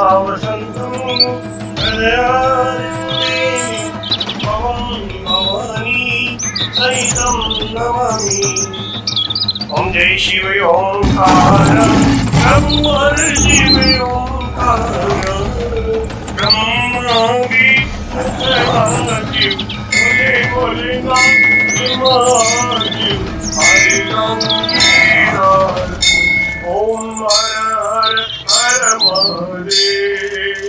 वसन्तं हृदयारण्ये भवं भवानी सहितं नमामि। ओम जय शिव ओंकार ब्रह्म शिव ओंकार ब्रह्मा भी सदाशिव बोले बोले शिव हरि राम ओम हर हर हर महादेव।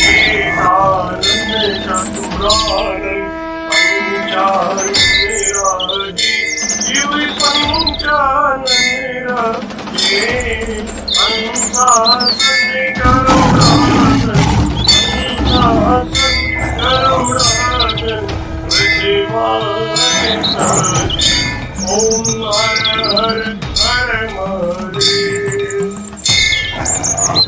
एकानंद चतुरानंद पंचानंद शिव पंचानंद अंशासन गरुड़ासन अंशासन गरुड़ासन शिवाय ओम हर हर हर महादेव।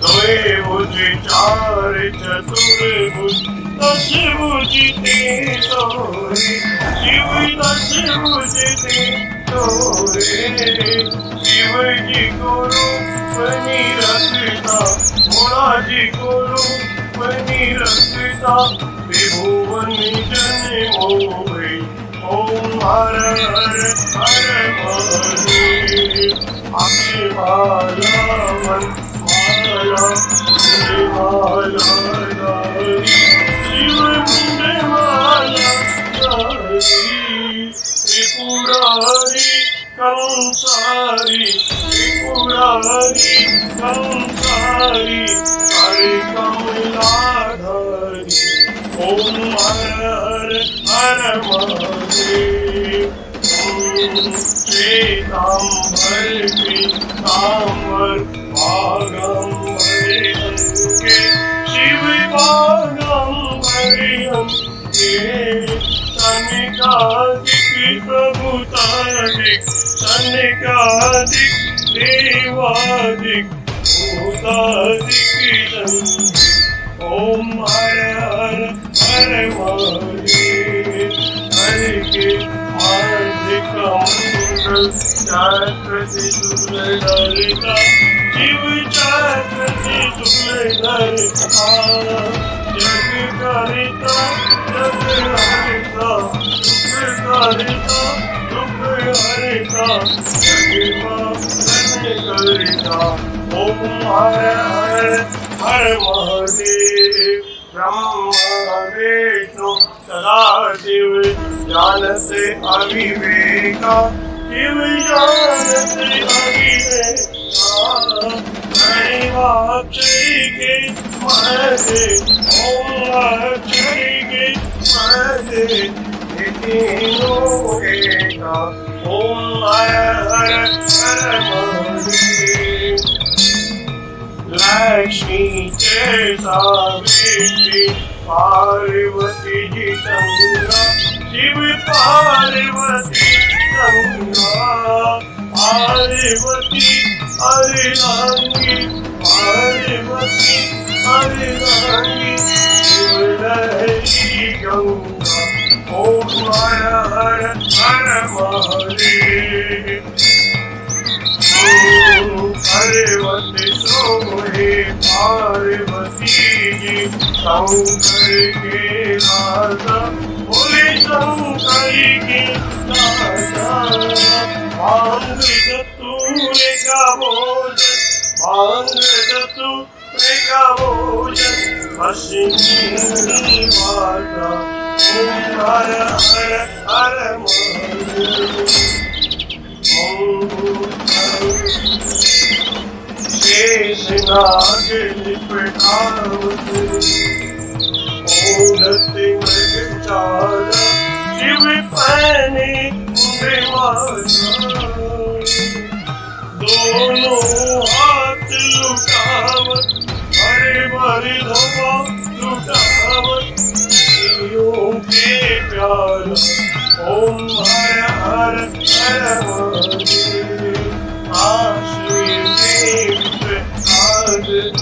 द्वय भुज चार चतुर्भुज दश भुज ते सोरे शिव दश भुज ते सोरे शिव जी गुरु बनी रखता मोरा जी गुरु बनी रखता त्रिभुवन जन मोहे ओम हर हर हर महादेव। अक्षमाला मन माला माला शिव मुंडे माला त्रिपुरारी कंसारी त्रिपुरारी कंसारी हरि कमलाधारी ओम हर हर हर महादेव। श्वेतांबर पीतांबर भागंबर अंके शिव भागंबर अंके सनिकादिक प्रभुतादिक सनिकादिक देवादिक भूतादिक ओम हर हर हर महादेव। हरि के हार्दिक मंगल चक्रति सुरललिता शिव चक्रति सुरललिता जग करिता जग हरिता दुख करिता दुख हरिता जग करिता ओम हर हर हर महादेव। ब्रह्मा विष्णु सदाशिव जानते अविवेका शिव जानते अविवेका अक्षय के महे ओम अक्षय के महे तीनों एका ओम हर हर हर महादेव। लक्ष्मी के सावित्री पार्वती जी गंगा शिव पार्वती गंगा पार्वती हरिरांगी पार्वती हरिरांगी शिव लहरी गंगा ओम हर हर हर महादेव। पार्वती सोहे पार्वती जी शंकर के राजा बोले शंकर के राजा भांग दत्तूरे का भोजन भांग दत्तूरे का भोजन पश्चिमी माता ओम हर हर हर महादेव। शेषनाग लिपटावत ओढ़ते मृगचारा शिव पहने माला दोनों हाथ लुटावत हरे भरे धवा लुटावत शिवों के प्यारा ओम हर हर हर महादेव।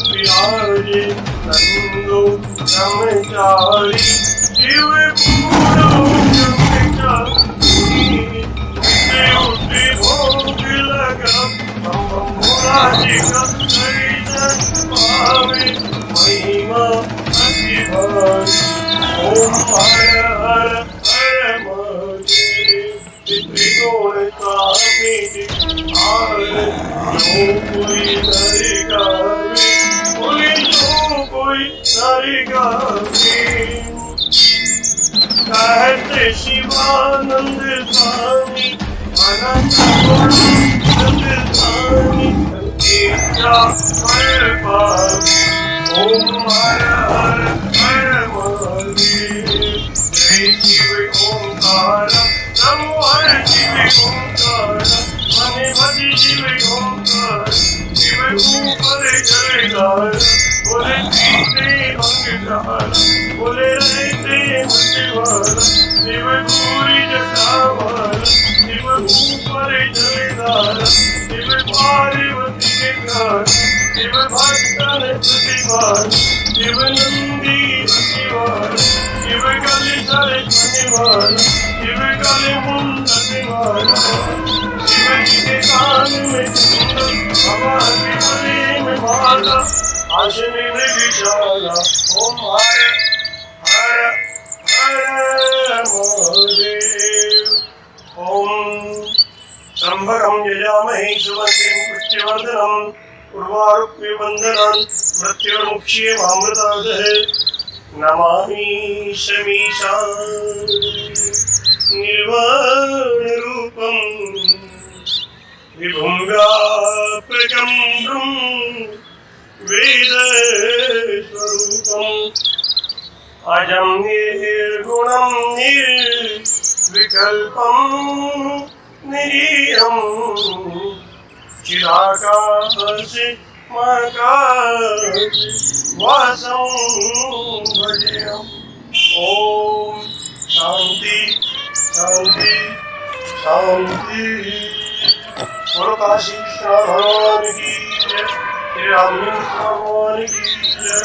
प्यारे नंदो ब्रह्मचारी शिव पूरो ब्रह्मचारी उठे भोग लगा जी का महिमा अति भारी। ओम हर हर हर महादेव। त्रिगुण स्वामी आर जो कोई नर गावे, बोले जो कोई नर गावे। कहते शिवानंद स्वामी अनंत गुणानंद स्वामी तेरा हर पाप। ओम हर हर हर महादेव। जय शिव ओंकार नमो हर शिव ओंकार मने भज शिव ओंकार। शिव ऊपर जयकार बोले पीते अंगदार, बोले रहते मत शिव पूरी जटावार। शिव ऊपर जयकार शिव पार्वती के घर। शिव भक्तन प्रतिभार शिव नंदी शिवार। शिव कलि सर शनिवार शिव कलि मुंड निवार। शिव जी के कान में कुंडल बाबा के गले में माला आशने में विशाला। ओम हर हर हर महादेव। ओम त्र्यंबकं यजामहे सुगन्धिं पुष्टिवर्धनम् उर्वारुकमिबन्धनान् मृत्युर्मुक्षीयमामृतादः। नमामि शमीशान निर्वाणरूपं विभुं व्यापकं वेदस्वरूपम् अजं निर्गुणं निर्विकल्पं निरीहं चिदाकाशमाकाशवासं भजेऽहम्। ओम शांति शांति शांति। बोलो काशी विश्वनाथ भगवान की जय। श्री रामचंद्र भगवान की जय।